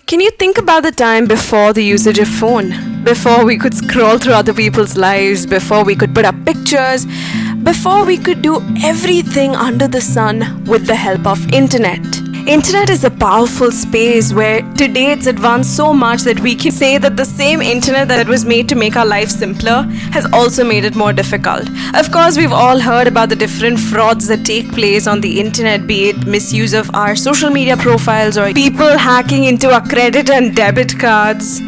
Can you think about the time before the usage of phone? Before we could scroll through other people's lives, before we could put up pictures, before we could do everything under the sun with the help of internet. Internet is a powerful space where today it's advanced so much that we can say that the same internet that was made to make our life simpler has also made it more difficult. Of course, we've all heard about the different frauds that take place on the internet, be it misuse of our social media profiles or people hacking into our credit and debit cards,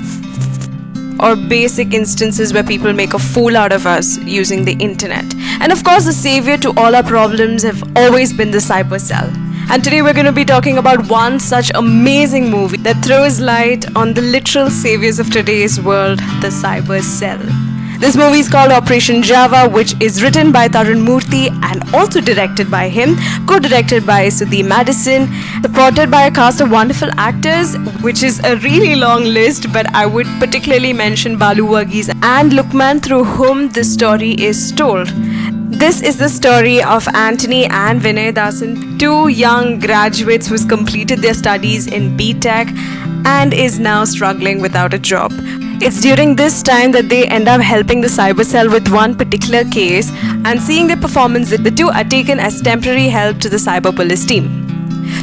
or basic instances where people make a fool out of us using the internet. And of course, the savior to all our problems have always been the cyber cell. And today we're going to be talking about one such amazing movie that throws light on the literal saviors of today's world, the cyber cell. This movie is called Operation Java, which is written by Tarun Murthy and also directed by him, co-directed by Sudeep Madison, supported by a cast of wonderful actors, which is a really long list, but I would particularly mention Balu Varghese and Lukman, through whom the story is told. This is the story of Antony and Vinay Dasan, two young graduates who's completed their studies in BTech and is now struggling without a job. It's during this time that they end up helping the cyber cell with one particular case, and seeing their performance, the two are taken as temporary help to the cyber police team.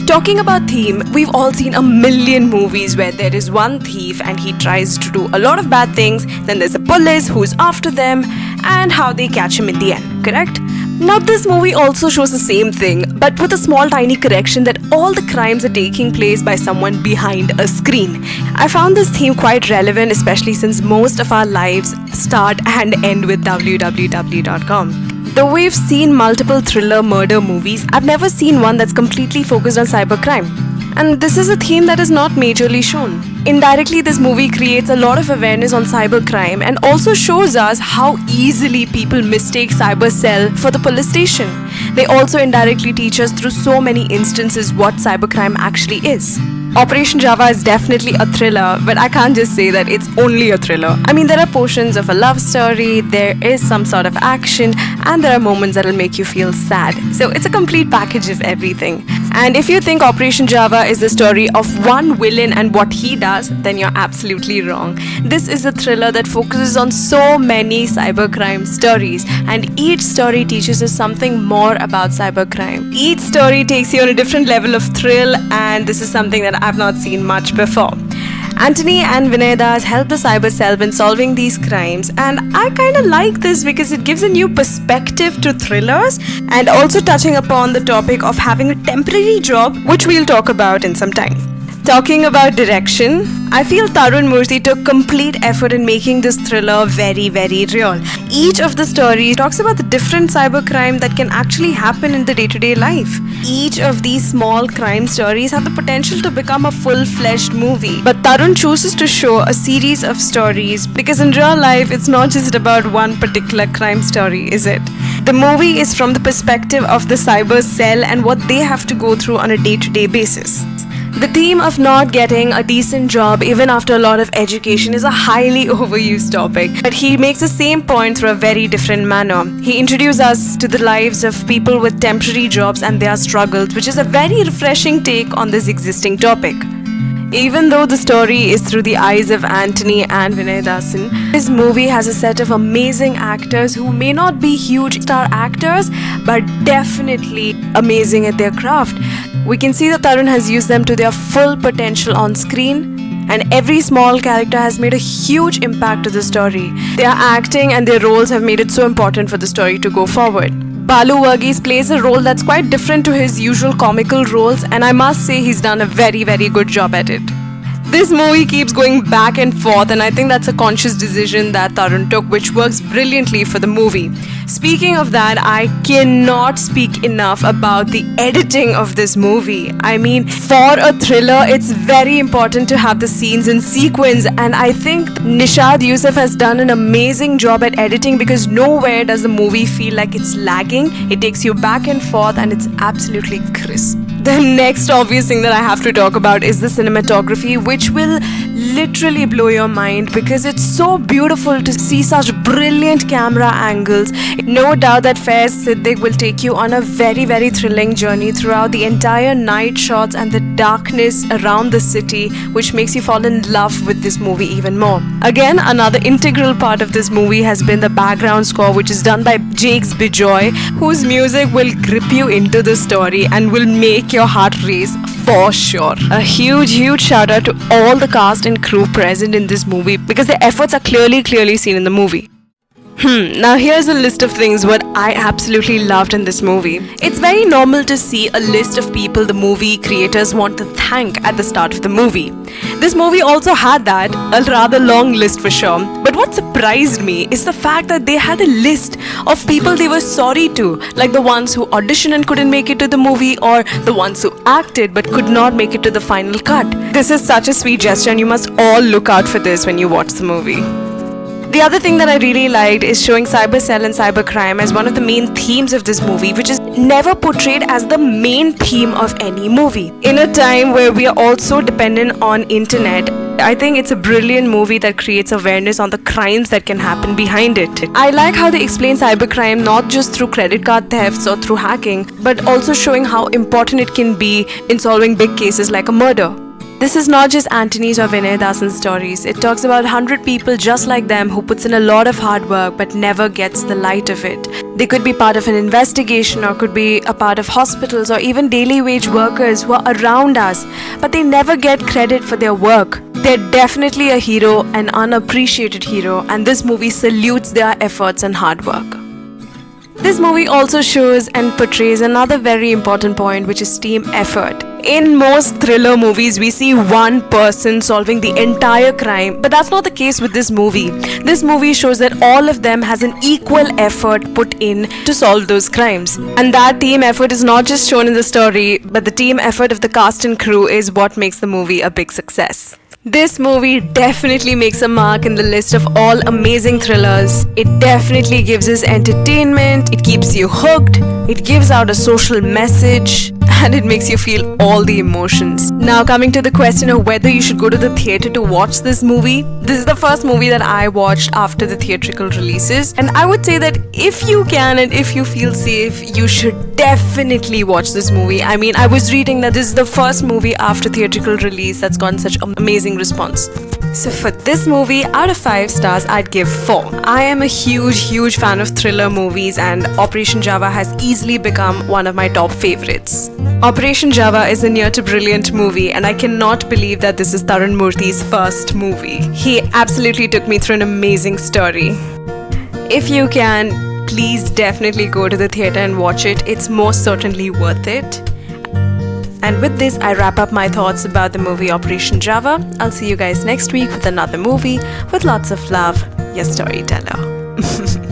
Talking about theme, we've all seen a million movies where there is one thief and he tries to do a lot of bad things, then there's a police who's after them and how they catch him in the end, correct? Now this movie also shows the same thing, but with a small tiny correction that all the crimes are taking place by someone behind a screen. I found this theme quite relevant, especially since most of our lives start and end with www.com. Though we've seen multiple thriller murder movies, I've never seen one that's completely focused on cybercrime. And this is a theme that is not majorly shown. Indirectly, this movie creates a lot of awareness on cybercrime and also shows us how easily people mistake cyber cell for the police station. They also indirectly teach us through so many instances what cybercrime actually is. Operation Java is definitely a thriller, but I can't just say that it's only a thriller. I mean, there are portions of a love story, there is some sort of action, and there are moments that'll make you feel sad. So it's a complete package of everything. And if you think Operation Java is the story of one villain and what he does, then you're absolutely wrong. This is a thriller that focuses on so many cybercrime stories, and each story teaches us something more about cybercrime. Each story takes you on a different level of thrill, and this is something that I've not seen much before. Antony and Vinay Das help the cyber cell in solving these crimes, and I kind of like this because it gives a new perspective to thrillers and also touching upon the topic of having a temporary job, which we'll talk about in some time. Talking about direction, I feel Tarun Murthy took complete effort in making this thriller very, very real. Each of the stories talks about the different cybercrime that can actually happen in the day-to-day life. Each of these small crime stories have the potential to become a full-fledged movie. But Tarun chooses to show a series of stories because in real life, it's not just about one particular crime story, is it? The movie is from the perspective of the cyber cell and what they have to go through on a day-to-day basis. The theme of not getting a decent job even after a lot of education is a highly overused topic, but he makes the same point through a very different manner. He introduces us to the lives of people with temporary jobs and their struggles, which is a very refreshing take on this existing topic. Even though the story is through the eyes of Antony and Vinay Dasan, this movie has a set of amazing actors who may not be huge star actors, but definitely amazing at their craft. We can see that Tarun has used them to their full potential on screen, and every small character has made a huge impact to the story. Their acting and their roles have made it so important for the story to go forward. Balu Varghese plays a role that's quite different to his usual comical roles, and I must say he's done a very, very good job at it. This movie keeps going back and forth, and I think that's a conscious decision that Tarun took, which works brilliantly for the movie. Speaking of that, I cannot speak enough about the editing of this movie. I mean, for a thriller, it's very important to have the scenes in sequence, and I think Nishad Yusuf has done an amazing job at editing because nowhere does the movie feel like it's lagging. It takes you back and forth, and it's absolutely crisp. The next obvious thing that I have to talk about is the cinematography, which will literally blow your mind because it's so beautiful to see such brilliant camera angles. No doubt that Faiz Siddiq will take you on a very, very thrilling journey throughout the entire night shots and the darkness around the city, which makes you fall in love with this movie even more. Again, another integral part of this movie has been the background score, which is done by Jakes Bijoy, whose music will grip you into the story and will make your heart race for sure. A huge shout out to all the cast and crew present in this movie because their efforts are clearly seen in the movie. Now here's a list of things what I absolutely loved in this movie. It's very normal to see a list of people the movie creators want to thank at the start of the movie. This movie also had that, a rather long list for sure. But what surprised me is the fact that they had a list of people they were sorry to, like the ones who auditioned and couldn't make it to the movie, or the ones who acted but could not make it to the final cut. This is such a sweet gesture and you must all look out for this when you watch the movie. The other thing that I really liked is showing cybercell and cybercrime as one of the main themes of this movie, which is never portrayed as the main theme of any movie. In a time where we are all so dependent on internet, I think it's a brilliant movie that creates awareness on the crimes that can happen behind it. I like how they explain cybercrime not just through credit card thefts or through hacking, but also showing how important it can be in solving big cases like a murder. This is not just Antony's or Vinay Dasan's stories. It talks about 100 people just like them who puts in a lot of hard work but never gets the light of it. They could be part of an investigation or could be a part of hospitals or even daily wage workers who are around us, but they never get credit for their work. They're definitely a hero, an unappreciated hero, and this movie salutes their efforts and hard work. This movie also shows and portrays another very important point, which is team effort. In most thriller movies, we see one person solving the entire crime, but that's not the case with this movie. This movie shows that all of them has an equal effort put in to solve those crimes. And that team effort is not just shown in the story, but the team effort of the cast and crew is what makes the movie a big success. This movie definitely makes a mark in the list of all amazing thrillers. It definitely gives us entertainment, it keeps you hooked, it gives out a social message, and it makes you feel all the emotions. Now coming to the question of whether you should go to the theatre to watch this movie. This is the first movie that I watched after the theatrical releases, and I would say that if you can and if you feel safe, you should definitely watch this movie. I mean, I was reading that this is the first movie after theatrical release that's gotten such amazing response. So for this movie, out of 5 stars, I'd give 4. I am a huge fan of thriller movies, and Operation Java has easily become one of my top favorites. Operation Java is a near to brilliant movie, and I cannot believe that this is Tarun Murthy's first movie. He absolutely took me through an amazing story. If you can, please definitely go to the theatre and watch it. It's most certainly worth it. And with this, I wrap up my thoughts about the movie Operation Java. I'll see you guys next week with another movie with lots of love, your storyteller.